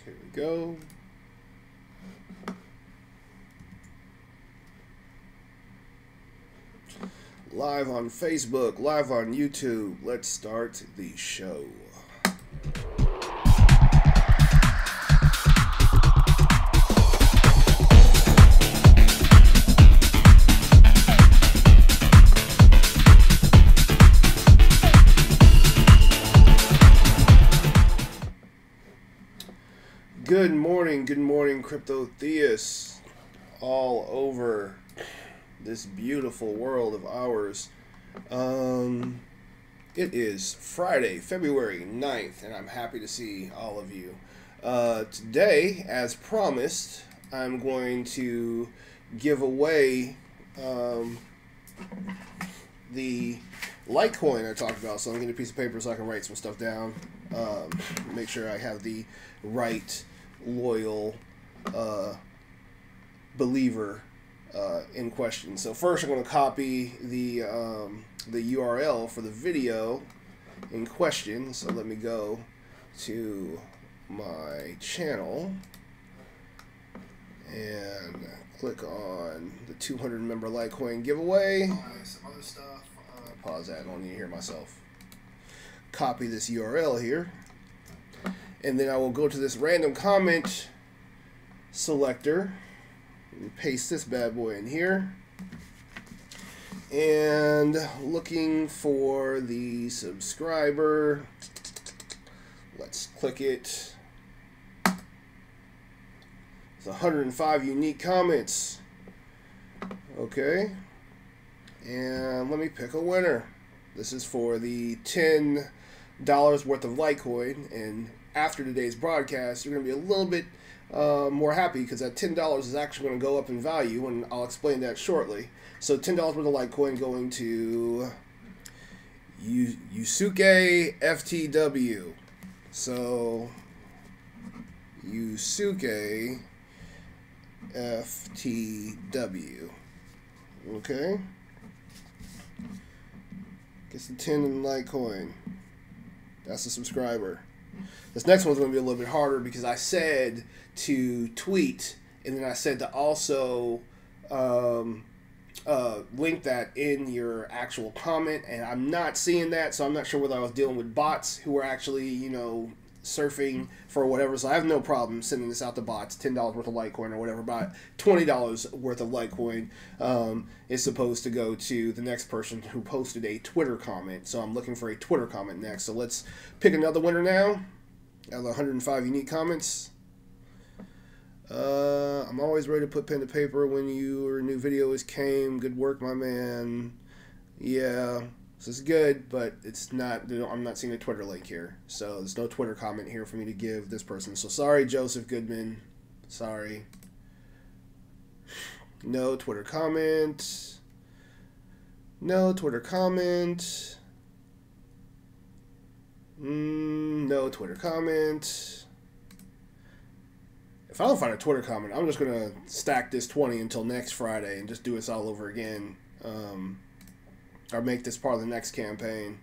Here we go. Live on Facebook, live on YouTube. Let's start the show. Good morning, crypto theists all over this beautiful world of ours. It is Friday, February 9th, and I'm happy to see all of you. Today, as promised, I'm going to give away the Litecoin I talked about. So I'm getting a piece of paper so I can write some stuff down. Make sure I have the right loyal believer in question. So first I'm going to copy the URL for the video in question. So let me go to my channel and click on the 200 member Litecoin giveaway. Some other stuff. Pause that. I don't need to hear myself. Copy this URL here. And then I will go to this random comment selector and paste this bad boy in here. And looking for the subscriber. Let's click it. It's 105 unique comments. Okay. And let me pick a winner. This is for the $10 worth of Litecoin, and after today's broadcast, you're going to be a little bit more happy because that $10 is actually going to go up in value, and I'll explain that shortly. So $10 worth of Litecoin going to Yusuke FTW. So Yusuke FTW. Okay. Gets the 10 in Litecoin. That's the subscriber. This next one's going to be a little bit harder because I said to tweet, and then I said to also link that in your actual comment, and I'm not seeing that, so I'm not sure whether I was dealing with bots who were actually, you know, surfing for whatever. So I have no problem sending this out to bots. $10 worth of Litecoin or whatever, about $20 worth of Litecoin is supposed to go to the next person who posted a Twitter comment. So I'm looking for a Twitter comment next. So let's pick another winner now. Out of 105 unique comments. I'm always ready to put pen to paper when your new video came. Good work, my man. Yeah. This is good, but it's not. I'm not seeing a Twitter link here, so there's no Twitter comment here for me to give this person. So sorry, Joseph Goodman. Sorry. No Twitter comment. No Twitter comment. No Twitter comment. If I don't find a Twitter comment, I'm just gonna stack this 20 until next Friday and just do this all over again. Or make this part of the next campaign,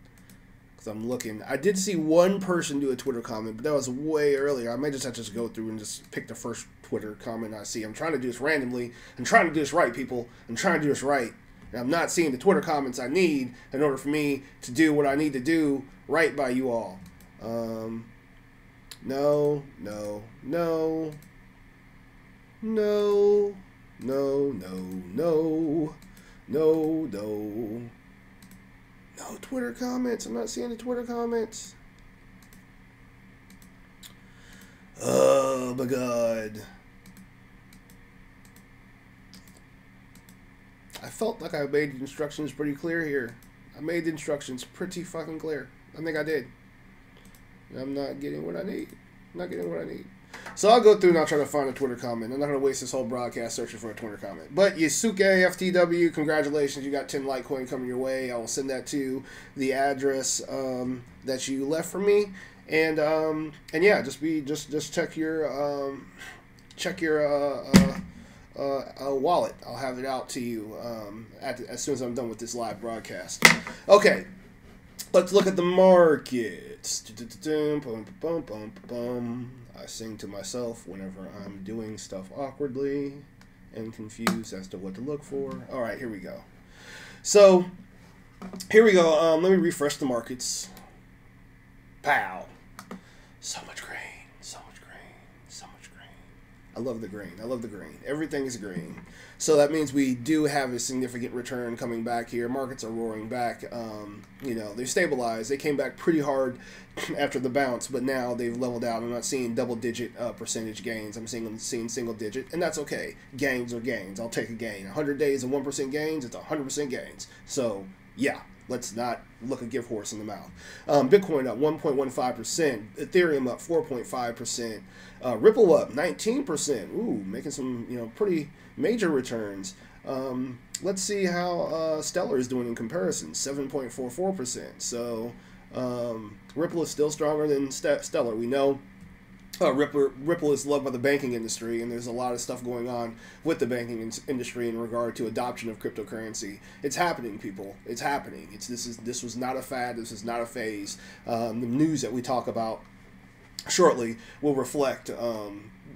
because I'm looking. I did see one person do a Twitter comment, but that was way earlier. I may just have to go through and just pick the first Twitter comment I see. I'm trying to do this randomly. I'm trying to do this right, people. I'm trying to do this right. And I'm not seeing the Twitter comments I need in order for me to do what I need to do right by you all. No, no, no, no, no, no, no, no, no. No Twitter comments. I'm not seeing the Twitter comments. Oh my God. I felt like I made the instructions pretty clear here. I made the instructions pretty fucking clear. I think I did. I'm not getting what I need. I'm not getting what I need. So I'll go through and I'll try to find a Twitter comment. I'm not going to waste this whole broadcast searching for a Twitter comment. But Yusuke FTW, congratulations. You got 10 Litecoin coming your way. I will send that to the address that you left for me. And yeah, just check your wallet. I'll have it out to you as soon as I'm done with this live broadcast. Okay. Let's look at the markets. I sing to myself whenever I'm doing stuff awkwardly and confused as to what to look for. All right, here we go. So, here we go. Let me refresh the markets. Pow. So much grain. So much grain. So much grain. I love the grain. I love the grain. Everything is green. So that means we do have a significant return coming back here. Markets are roaring back. You know, they've stabilized. They came back pretty hard after the bounce, but now they've leveled out. I'm not seeing double-digit percentage gains. I'm seeing single-digit, and that's okay. Gains are gains. I'll take a gain. 100 days of 1% gains, it's 100% gains. So, yeah. Let's not look a gift horse in the mouth. Bitcoin up 1.15%. Ethereum up 4.5%. Ripple up 19%. Ooh, making some, you know, pretty major returns. Let's see how Stellar is doing in comparison. 7.44%. So Ripple is still stronger than Stellar. We know Ripple is loved by the banking industry, and there's a lot of stuff going on with the banking industry in regard to adoption of cryptocurrency. It's happening, people. It's happening. This was not a fad. This is not a phase. The news that we talk about shortly will reflect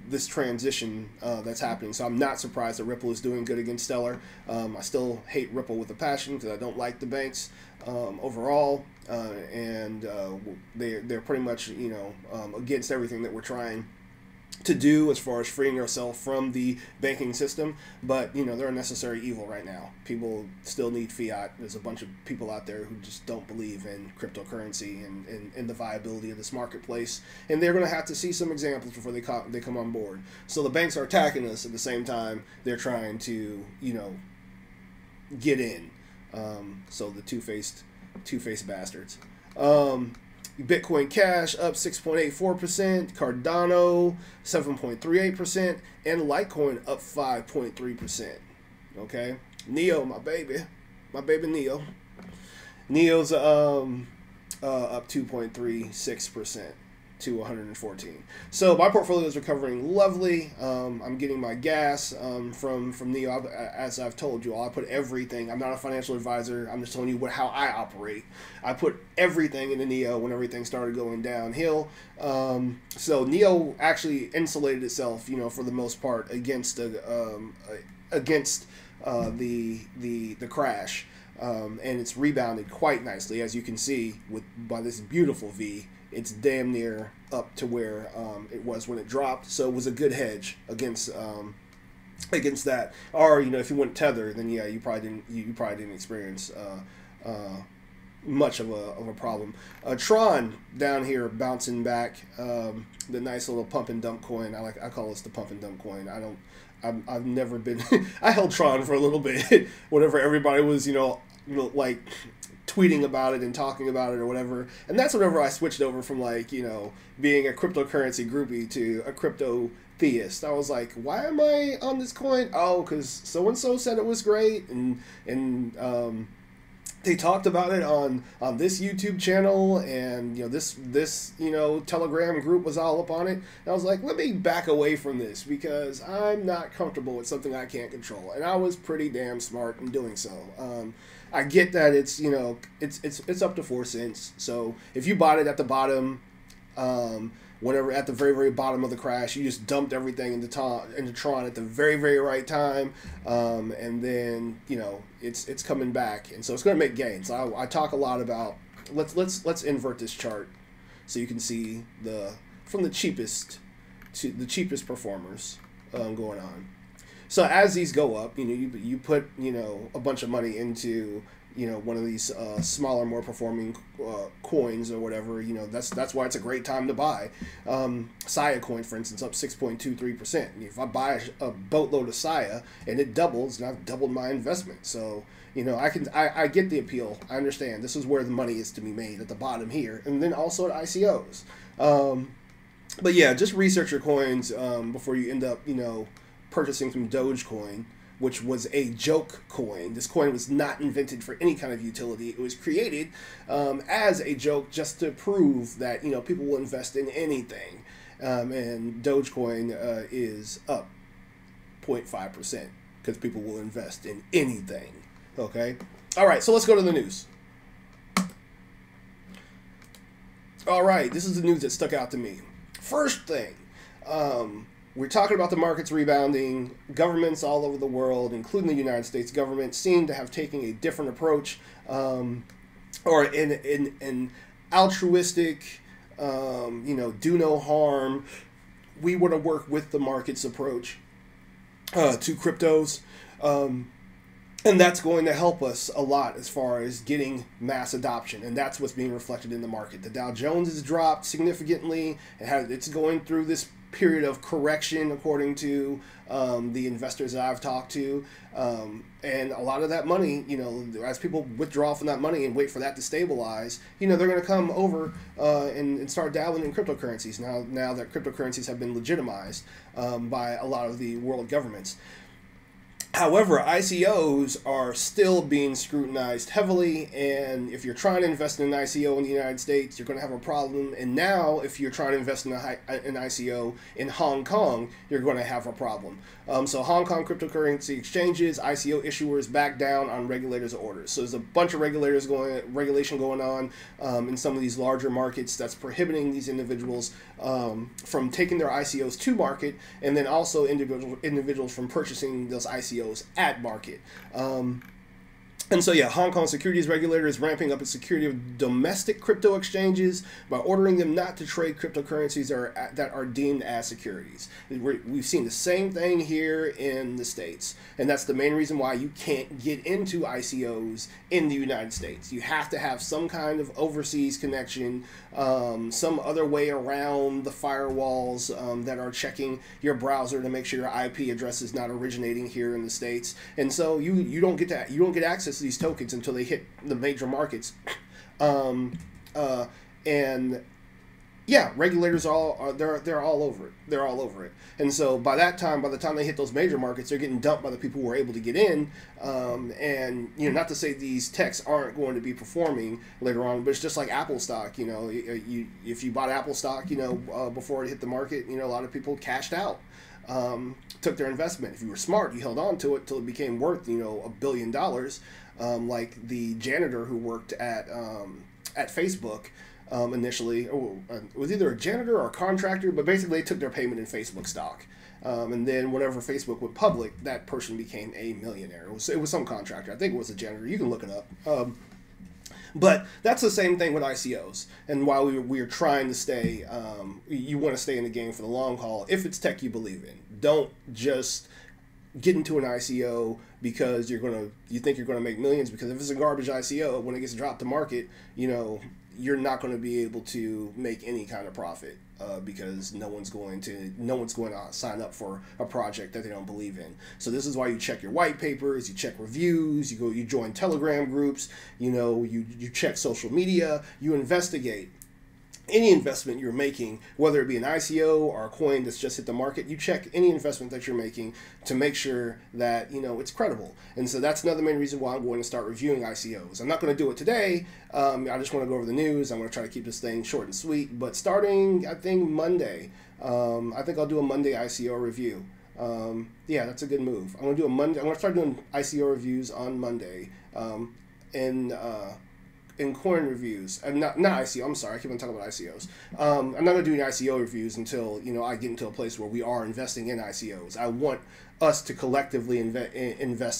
this transition that's happening. So I'm not surprised that Ripple is doing good against Stellar. I still hate Ripple with a passion because I don't like the banks overall, and they're pretty much, you know, against everything that we're trying to do as far as freeing ourselves from the banking system. But, you know, they're a necessary evil right now. People still need fiat. There's a bunch of people out there who just don't believe in cryptocurrency and the viability of this marketplace, and they're going to have to see some examples before they come on board. So the banks are attacking us at the same time they're trying to, you know, get in. So the two-faced bastards. Bitcoin Cash up 6.84%, Cardano 7.38%, and Litecoin up 5.3%. Okay, Neo, my baby Neo. Neo's up 2.36% to 114. So my portfolio is recovering lovely. I'm getting my gas from Neo. As I've told you all, I put everything. I'm not a financial advisor. I'm just telling you how I operate. I put everything into Neo when everything started going downhill. So Neo actually insulated itself, you know, for the most part against the crash, and it's rebounded quite nicely, as you can see by this beautiful V. It's damn near up to where it was when it dropped, so it was a good hedge against that. Or, you know, if you went Tether, then yeah, you probably didn't experience much of a problem. Tron down here bouncing back, the nice little pump and dump coin. I call this the pump and dump coin. I've never been. I held Tron for a little bit whenever everybody was, you know, like tweeting about it and talking about it or whatever, and that's whenever I switched over from, like, you know, being a cryptocurrency groupie to a crypto theist. I was like, why am I on this coin? Oh, because so and so said it was great, and they talked about it on this YouTube channel, and, you know, this you know, Telegram group was all up on it. And I was like, let me back away from this because I'm not comfortable with something I can't control, and I was pretty damn smart in doing so. I get that it's, you know, it's up to 4 cents. So if you bought it at the bottom, whenever at the very, very bottom of the crash, you just dumped everything into Tron at the very, very right time, and then, you know, it's coming back, and so it's going to make gains. I talk a lot about let's invert this chart so you can see from the cheapest to the cheapest performers going on. So as these go up, you know, you put, you know, a bunch of money into, you know, one of these smaller, more performing coins or whatever. You know, that's why it's a great time to buy. Sia coin, for instance, up 6.23%. If I buy a boatload of Sia and it doubles, and I've doubled my investment. So, you know, I get the appeal. I understand this is where the money is to be made, at the bottom here, and then also at ICOs. But yeah, just research your coins before you end up, you know, purchasing some Dogecoin, which was a joke coin. This coin was not invented for any kind of utility. It was created as a joke just to prove that, you know, people will invest in anything. And Dogecoin is up 0.5% because people will invest in anything. Okay? All right, so let's go to the news. All right, this is the news that stuck out to me. First thing, we're talking about the markets rebounding. Governments all over the world, including the United States government, seem to have taken a different approach, or an altruistic, do no harm. We want to work with the markets approach to cryptos. And that's going to help us a lot as far as getting mass adoption, and that's what's being reflected in the market. The Dow Jones has dropped significantly. It's going through this period of correction, according to the investors that I've talked to, and a lot of that money, as people withdraw from that money and wait for that to stabilize, they're going to come over and start dabbling in cryptocurrencies now that cryptocurrencies have been legitimized by a lot of the world governments. However, ICOs are still being scrutinized heavily, and if you're trying to invest in an ICO in the United States, you're going to have a problem. And now, if you're trying to invest in an ICO in Hong Kong, you're going to have a problem. So Hong Kong cryptocurrency exchanges, ICO issuers back down on regulators' orders. So there's a bunch of regulation going on in some of these larger markets that's prohibiting these individuals from taking their ICOs to market, and then also individuals from purchasing those ICOs at market. And so, yeah, Hong Kong securities regulator is ramping up its security of domestic crypto exchanges by ordering them not to trade cryptocurrencies that are deemed as securities. We've seen the same thing here in the States, and that's the main reason why you can't get into ICOs in the United States. You have to have some kind of overseas connection, some other way around the firewalls that are checking your browser to make sure your IP address is not originating here in the States. And so you don't get access to these tokens until they hit the major markets. And yeah, regulators they're all over it. They're all over it. And so by the time they hit those major markets, they're getting dumped by the people who are able to get in. And not to say these techs aren't going to be performing later on, but it's just like Apple stock. If you bought Apple stock, before it hit the market, a lot of people cashed out. Took their investment. If you were smart, you held on to it till it became worth, $1 billion. Like the janitor who worked at Facebook initially. It was either a janitor or a contractor, but basically they took their payment in Facebook stock. And then whenever Facebook went public, that person became a millionaire. It was some contractor. I think it was a janitor. You can look it up. But that's the same thing with ICOs. And while we are trying to stay, you want to stay in the game for the long haul. If it's tech you believe in, don't just get into an ICO because you think you're gonna make millions. Because if it's a garbage ICO, when it gets dropped to market, you're not going to be able to make any kind of profit because no one's going to sign up for a project that they don't believe in. So this is why you check your white papers, you check reviews, you join Telegram groups, you check social media, you investigate. Any investment you're making, whether it be an ICO or a coin that's just hit the market, you check any investment that you're making to make sure that it's credible. And so that's another main reason why I'm going to start reviewing ICOs. I'm not going to do it today. I just want to go over the news. I'm going to try to keep this thing short and sweet. But starting, I think, Monday, I think I'll do a Monday ICO review. Yeah, that's a good move. I'm going to start doing ICO reviews on Monday. In coin reviews, and not ICO. I'm sorry, I keep on talking about ICOs. I'm not going to do any ICO reviews until I get into a place where we are investing in ICOs. I want us to collectively invest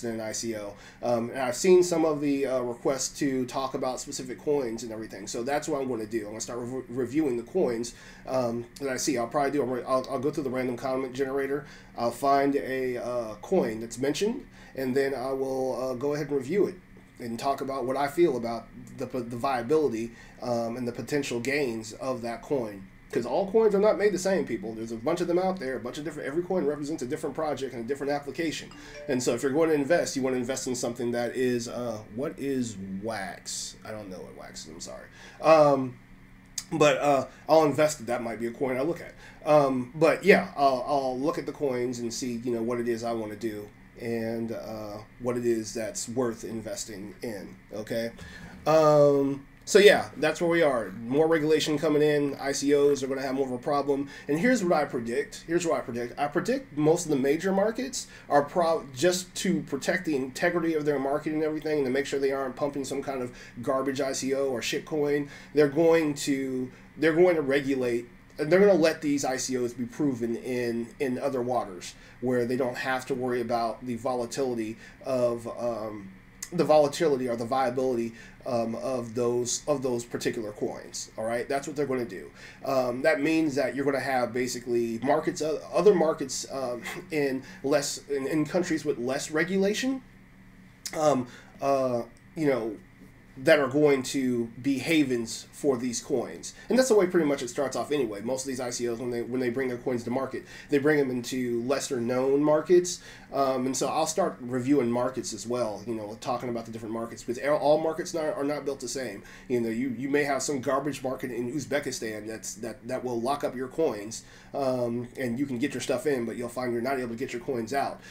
in an ICO. And I've seen some of the requests to talk about specific coins and everything. So that's what I'm going to do. I'm going to start reviewing the coins that I see. I'll probably do. I'll go through the random comment generator. I'll find a coin that's mentioned, and then I will go ahead and review it and talk about what I feel about the viability and the potential gains of that coin. Because all coins are not made the same, people. There's a bunch of them out there, a bunch of different. Every coin represents a different project and a different application. And so if you're going to invest, you want to invest in something that is, what is wax? I don't know what wax is, I'm sorry. But I'll invest. That might be a coin I look at. But yeah, I'll look at the coins and see, what it is I want to do. And what it is that's worth investing in, okay? So yeah, that's where we are. More regulation coming in. ICOs are going to have more of a problem. And here's what I predict. I predict most of the major markets are just to protect the integrity of their market and everything, and to make sure they aren't pumping some kind of garbage ICO or shitcoin. They're going to they're going to regulate, and they're going to let these ICOs be proven in other waters where they don't have to worry about the volatility of or the viability of those particular coins. All right, that's what they're going to do. That means that you're going to have basically markets, other markets in countries with less regulation. You know, that are going to be havens for these coins, and that's the way pretty much it starts off anyway. Most of these ICOs, when they bring their coins to market, they bring them into lesser known markets, and so I'll start reviewing markets as well. You know, talking about the different markets, because all markets are not built the same. You know, you may have some garbage market in Uzbekistan that will lock up your coins, and you can get your stuff in, but you'll find you're not able to get your coins out.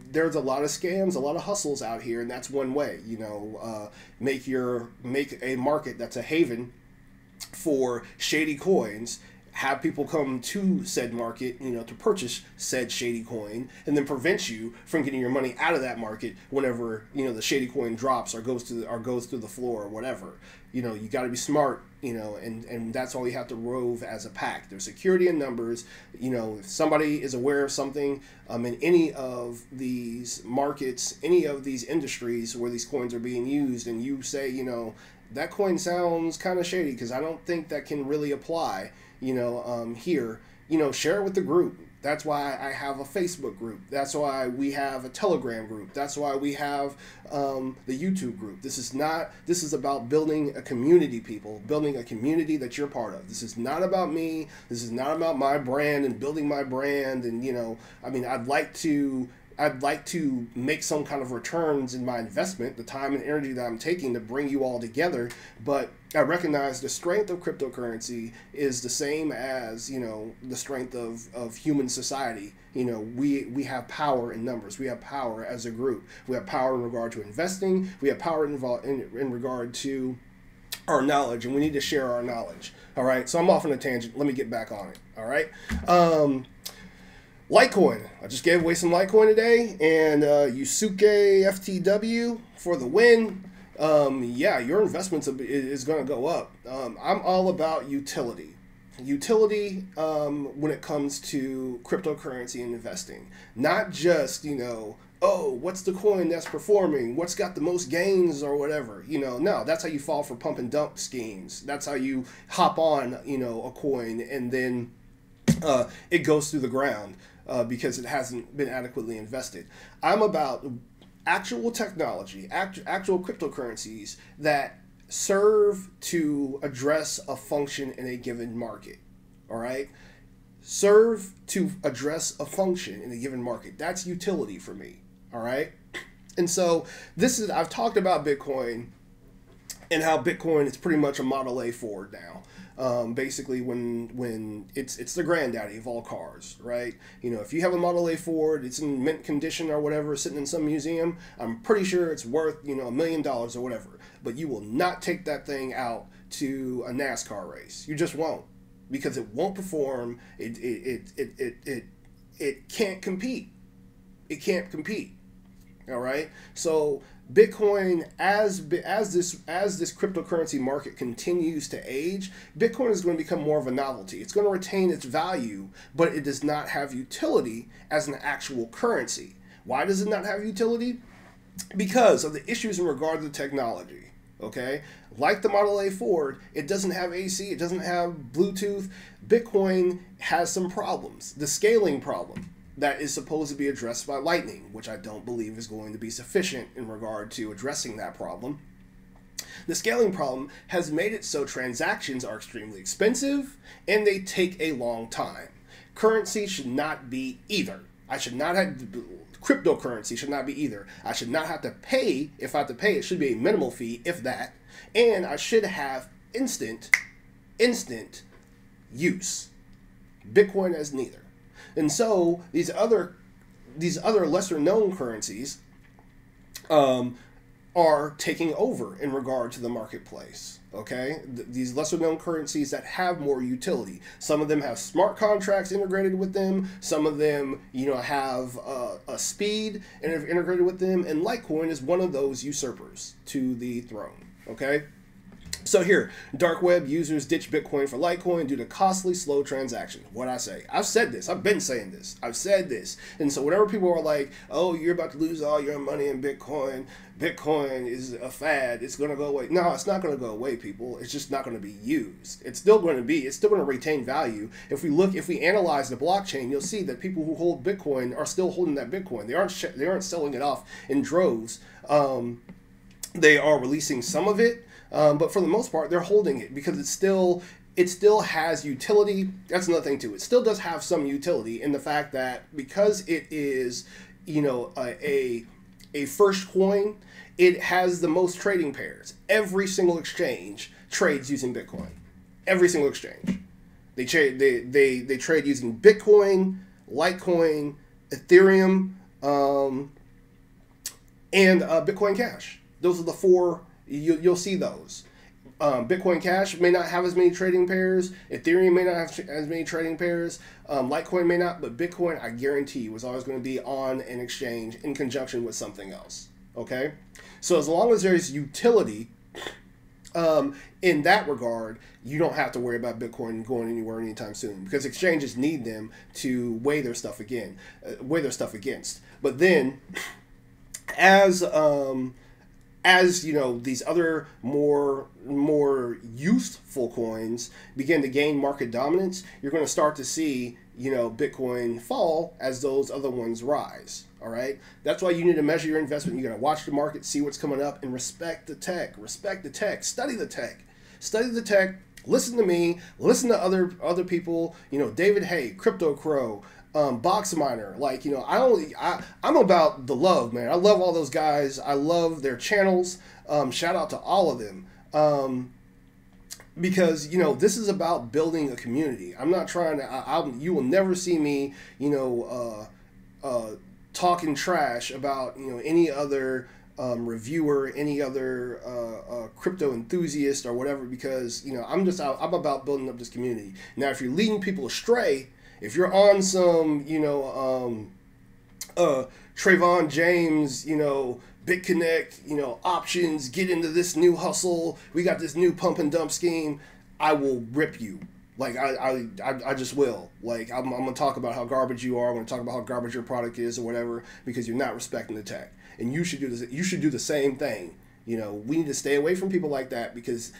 There's a lot of scams, a lot of hustles out here, and that's one way. You know, make a market that's a haven for shady coins. Have people come to said market, you know, to purchase said shady coin, and then prevent you from getting your money out of that market whenever, you know, the shady coin drops or goes through the floor or whatever. You know, you got to be smart, you know, and that's all you have to rove as a pack. There's security in numbers. You know, if somebody is aware of something in any of these markets, any of these industries where these coins are being used, and you say, you know, that coin sounds kind of shady because I don't think that can really apply, you know, here, you know, share it with the group. That's why I have a Facebook group. That's why we have a Telegram group. That's why we have the YouTube group. This is about building a community, people. Building a community that you're part of. This is not about me. This is not about my brand and building my brand. And, you know, I mean, I'd like to make some kind of returns in my investment, the time and energy that I'm taking to bring you all together. But I recognize the strength of cryptocurrency is the same as, you know, the strength of human society. You know, we have power in numbers. We have power as a group. We have power in regard to investing. We have power in regard to our knowledge, and we need to share our knowledge. All right, so I'm off on a tangent. Let me get back on it. All right. Litecoin. I just gave away some Litecoin today, and Yusuke FTW for the win. Yeah, your investments is going to go up. I'm all about utility. Utility when it comes to cryptocurrency and investing. Not just, you know, oh, what's the coin that's performing? What's got the most gains or whatever? You know, no, that's how you fall for pump and dump schemes. That's how you hop on, you know, a coin and then it goes through the ground. Because it hasn't been adequately invested. I'm about actual technology, actual cryptocurrencies that serve to address a function in a given market. All right? Serve to address a function in a given market. That's utility for me. All right? And so I've talked about Bitcoin and how Bitcoin is pretty much a Model A Ford now. Basically, when it's the granddaddy of all cars, right? You know, if you have a Model A Ford, it's in mint condition or whatever, sitting in some museum, I'm pretty sure it's worth, you know, $1 million or whatever. But you will not take that thing out to a NASCAR race. You just won't, because it won't perform. It can't compete. It can't compete. All right. So Bitcoin, as this cryptocurrency market continues to age, Bitcoin is going to become more of a novelty. It's going to retain its value, but it does not have utility as an actual currency. Why does it not have utility? Because of the issues in regard to the technology. Okay, like the Model A Ford, it doesn't have AC, it doesn't have Bluetooth. Bitcoin has some problems. The scaling problem that is supposed to be addressed by Lightning, which I don't believe is going to be sufficient in regard to addressing that problem. The scaling problem has made it so transactions are extremely expensive and they take a long time. Currency should not be either. Cryptocurrency should not be either. I should not have to pay. If I have to pay, it should be a minimal fee, if that. And I should have instant use. Bitcoin has neither. And so these other lesser known currencies are taking over in regard to the marketplace. Okay, these lesser known currencies that have more utility. Some of them have smart contracts integrated with them. Some of them, you know, have a speed integrated with them. And Litecoin is one of those usurpers to the throne. Okay, So here, dark web users ditch Bitcoin for Litecoin due to costly, slow transactions. What I say? I've said this. I've been saying this. I've said this. And so whenever people are like, oh, you're about to lose all your money in Bitcoin, Bitcoin is a fad, it's going to go away. No, it's not going to go away, people. It's just not going to be used. It's still going to retain value. If we analyze the blockchain, you'll see that people who hold Bitcoin are still holding that Bitcoin. They aren't selling it off in droves. They are releasing some of it. But for the most part, they're holding it because it still has utility. That's another thing too. It still does have some utility in the fact that because it is, a first coin, it has the most trading pairs. Every single exchange trades using Bitcoin. Every single exchange. They trade using Bitcoin, Litecoin, Ethereum, and Bitcoin Cash. Those are the four. You'll see those. Bitcoin Cash may not have as many trading pairs. Ethereum may not have as many trading pairs. Litecoin may not, but Bitcoin, I guarantee you, is always going to be on an exchange in conjunction with something else. Okay? So as long as there's utility in that regard, you don't have to worry about Bitcoin going anywhere anytime soon because exchanges need them to weigh their stuff against. But then, as these other more useful coins begin to gain market dominance, you're going to start to see, Bitcoin fall as those other ones rise. All right. That's why you need to measure your investment. You're going to watch the market, see what's coming up, and respect the tech. Study the tech. Listen to me. Listen to other people. David Hay, Crypto Crow, Box Miner. I'm about the love, man. I love all those guys. I love their channels. Shout out to all of them. Because this is about building a community. I'm not trying to. You will never see me, talking trash about any other reviewer, any other crypto enthusiast or whatever. Because I'm about building up this community. Now, if you're leading people astray, if you're on some Trayvon James, BitConnect, options, get into this new hustle, we got this new pump and dump scheme, I will rip you. I just will. I'm going to talk about how garbage you are. I'm going to talk about how garbage your product is or whatever because you're not respecting the tech. And you should do this. You should do the same thing. We need to stay away from people like that because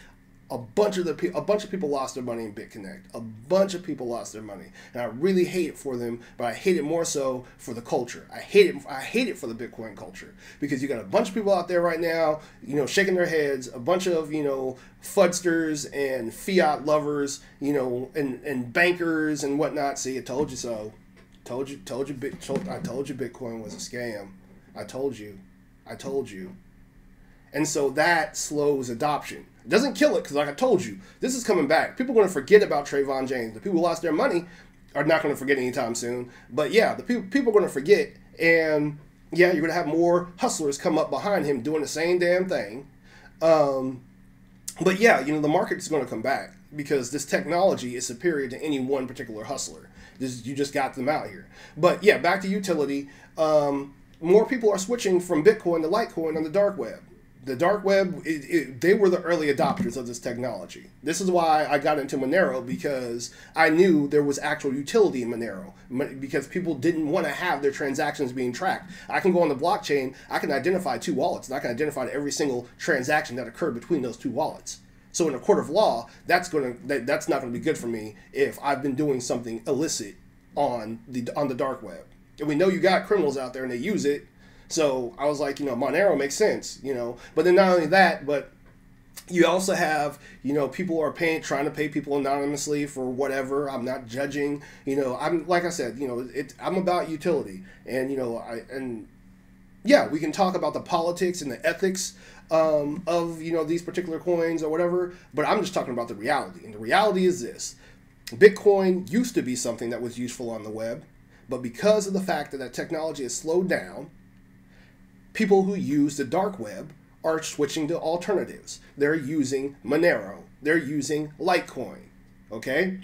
a bunch of people lost their money in BitConnect. A bunch of people lost their money, and I really hate it for them. But I hate it more so for the culture. I hate it for the Bitcoin culture because you got a bunch of people out there right now, shaking their heads. A bunch of fudsters and fiat lovers, and bankers and whatnot. See, I told you so. I told you Bitcoin was a scam. I told you. And so that slows adoption. It doesn't kill it because, like I told you, this is coming back. People are going to forget about Trayvon James. The people who lost their money are not going to forget anytime soon. But yeah, the people are going to forget. And yeah, you're going to have more hustlers come up behind him doing the same damn thing. But yeah, the market is going to come back because this technology is superior to any one particular hustler. You just got them out here. But yeah, back to utility. More people are switching from Bitcoin to Litecoin on the dark web. The dark web, they were the early adopters of this technology. This is why I got into Monero, because I knew there was actual utility in Monero, because people didn't want to have their transactions being tracked. I can go on the blockchain, I can identify two wallets, and I can identify every single transaction that occurred between those two wallets. So in a court of law, that's not going to be good for me if I've been doing something illicit on the dark web. And we know you got criminals out there and they use it. So I was like, Monero makes sense, But then not only that, but you also have, people are trying to pay people anonymously for whatever. I'm not judging, I'm, like I said, I'm about utility. And, we can talk about the politics and the ethics of, these particular coins or whatever. But I'm just talking about the reality. And the reality is this. Bitcoin used to be something that was useful on the web. But because of the fact that technology has slowed down, people who use the dark web are switching to alternatives. They're using Monero. They're using Litecoin. Okay?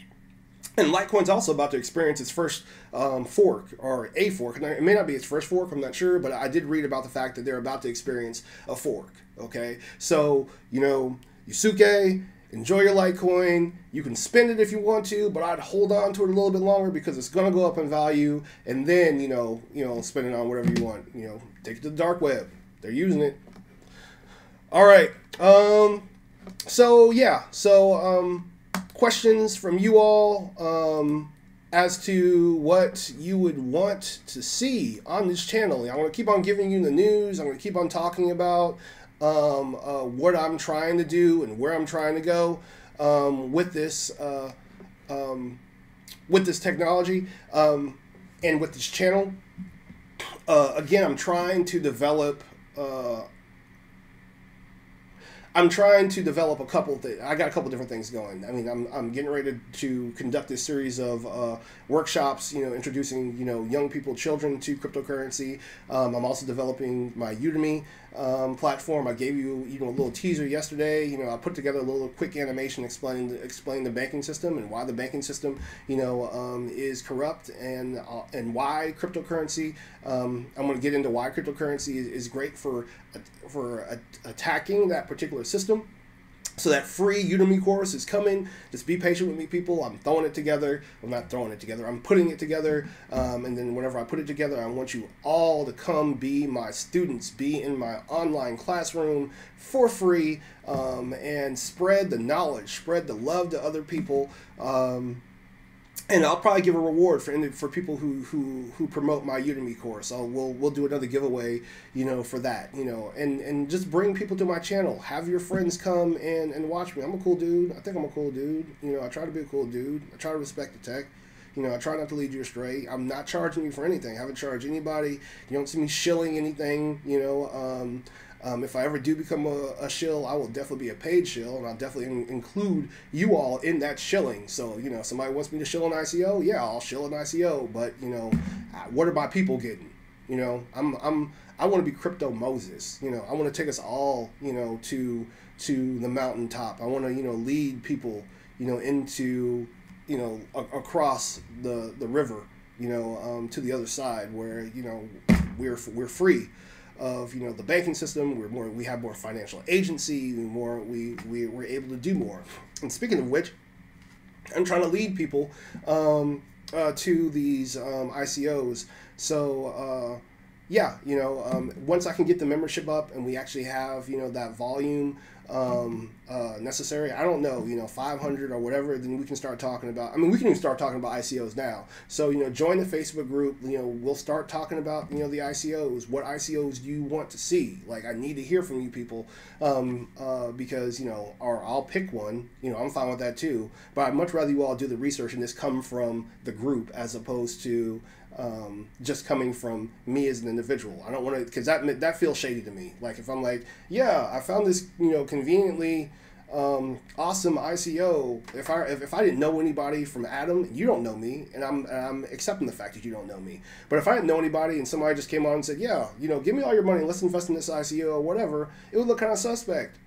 And Litecoin's also about to experience its first fork, or a fork. It may not be its first fork, I'm not sure, but I did read about the fact that they're about to experience a fork. Okay? So, Yusuke, enjoy your Litecoin. You can spend it if you want to, but I'd hold on to it a little bit longer because it's gonna go up in value, and then spend it on whatever you want. Take it to the dark web. They're using it. All right. Questions from you all as to what you would want to see on this channel. I'm going to keep on giving you the news. I'm going to keep on talking about what I'm trying to do and where I'm trying to go with this technology and with this channel. Again, I'm trying to develop a couple things. I got a couple different things going. I mean, I'm getting ready to conduct this series of workshops, introducing, young people, children to cryptocurrency. I'm also developing my Udemy platform. I gave you, a little teaser yesterday. I put together a little quick animation explaining the banking system and why the banking system, is corrupt and why cryptocurrency. I'm going to get into why cryptocurrency is great for attacking that particular system. So that free Udemy course is coming. Just be patient with me, people. I'm throwing it together. I'm not throwing it together. I'm putting it together. And then whenever I put it together, I want you all to come be my students, be in my online classroom for free, and spread the knowledge, spread the love to other people. And I'll probably give a reward for people who promote my Udemy course. We'll do another giveaway, for that, and just bring people to my channel. Have your friends come and watch me. I'm a cool dude. I think I'm a cool dude. I try to be a cool dude. I try to respect the tech. I try not to lead you astray. I'm not charging you for anything. I haven't charged anybody. You don't see me shilling anything, if I ever do become a shill, I will definitely be a paid shill, and I'll definitely include you all in that shilling. So, somebody wants me to shill an ICO, yeah, I'll shill an ICO. But, what are my people getting? I want to be Crypto Moses. I want to take us all, to the mountaintop. I want to, lead people, into, across the river, to the other side where, we're free of the banking system. We have more financial agency, we're able to do more. And speaking of which, I'm trying to lead people to these ICOs. So once I can get the membership up and we actually have that volume necessary, I don't know, 500 or whatever, then we can start talking about, we can even start talking about ICOs now. So, join the Facebook group, we'll start talking about, the ICOs. What ICOs do you want to see? Like, I need to hear from you people, because, or I'll pick one, I'm fine with that too, but I'd much rather you all do the research and this come from the group as opposed to just coming from me as an individual. I don't want to, because that feels shady to me. Like, if I'm like, yeah, I found this, conveniently awesome ICO. If I didn't know anybody from Adam, you don't know me, and I'm accepting the fact that you don't know me. But if I didn't know anybody and somebody just came on and said, yeah, give me all your money, let's invest in this ICO or whatever, it would look kind of suspect.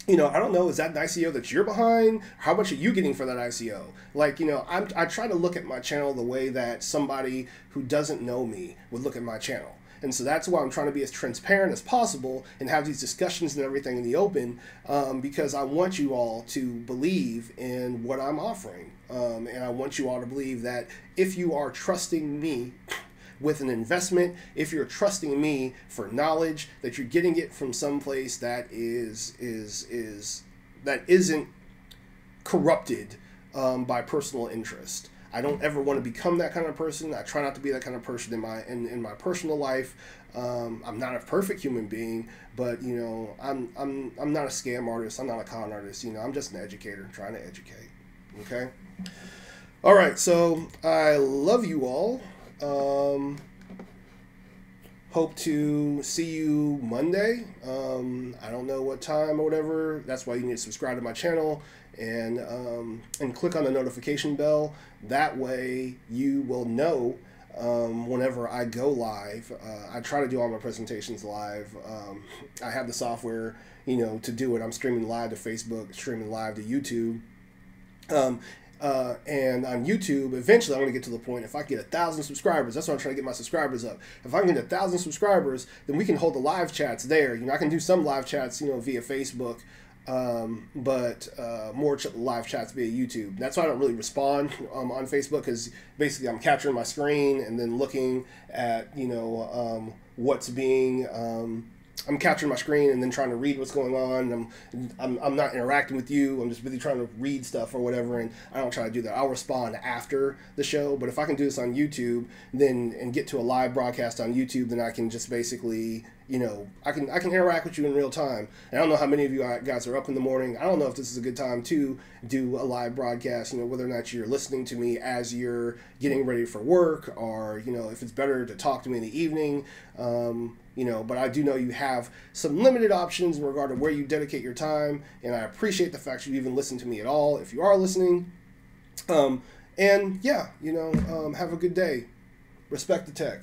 I don't know, is that an ICO that you're behind? How much are you getting for that ICO? Like, I try to look at my channel the way that somebody who doesn't know me would look at my channel. And so that's why I'm trying to be as transparent as possible and have these discussions and everything in the open, because I want you all to believe in what I'm offering. And I want you all to believe that if you are trusting me with an investment, if you're trusting me for knowledge, that you're getting it from someplace that isn't corrupted by personal interest. I don't ever want to become that kind of person. I try not to be that kind of person in my personal life. I'm not a perfect human being, but I'm not a scam artist. I'm not a con artist. I'm just an educator trying to educate. Okay. All right. So I love you all. Hope to see you Monday. I don't know what time or whatever. That's why you need to subscribe to my channel and click on the notification bell. That way you will know whenever I go live. I try to do all my presentations live. I have the software, to do it. I'm streaming live to Facebook, streaming live to YouTube. And on YouTube, eventually I'm going to get to the point, if I get 1,000 subscribers, that's why I'm trying to get my subscribers up. If I can get 1,000 subscribers, then we can hold the live chats there. I can do some live chats, via Facebook, but more live chats via YouTube. That's why I don't really respond on Facebook, because basically I'm capturing my screen and then looking at, you know, what's being... I'm capturing my screen and then trying to read what's going on. I'm not interacting with you. I'm just busy trying to read stuff or whatever, and I don't try to do that. I'll respond after the show. But if I can do this on YouTube, then and get to a live broadcast on YouTube, then I can just basically, you know, I can interact with you in real time. And I don't know how many of you guys are up in the morning. I don't know if this is a good time to do a live broadcast, you know, whether or not you're listening to me as you're getting ready for work, or, you know, if it's better to talk to me in the evening. You know, but I do know you have some limited options in regard to where you dedicate your time, and I appreciate the fact you even listen to me at all, if you are listening. And yeah, you know, have a good day. Respect the tech.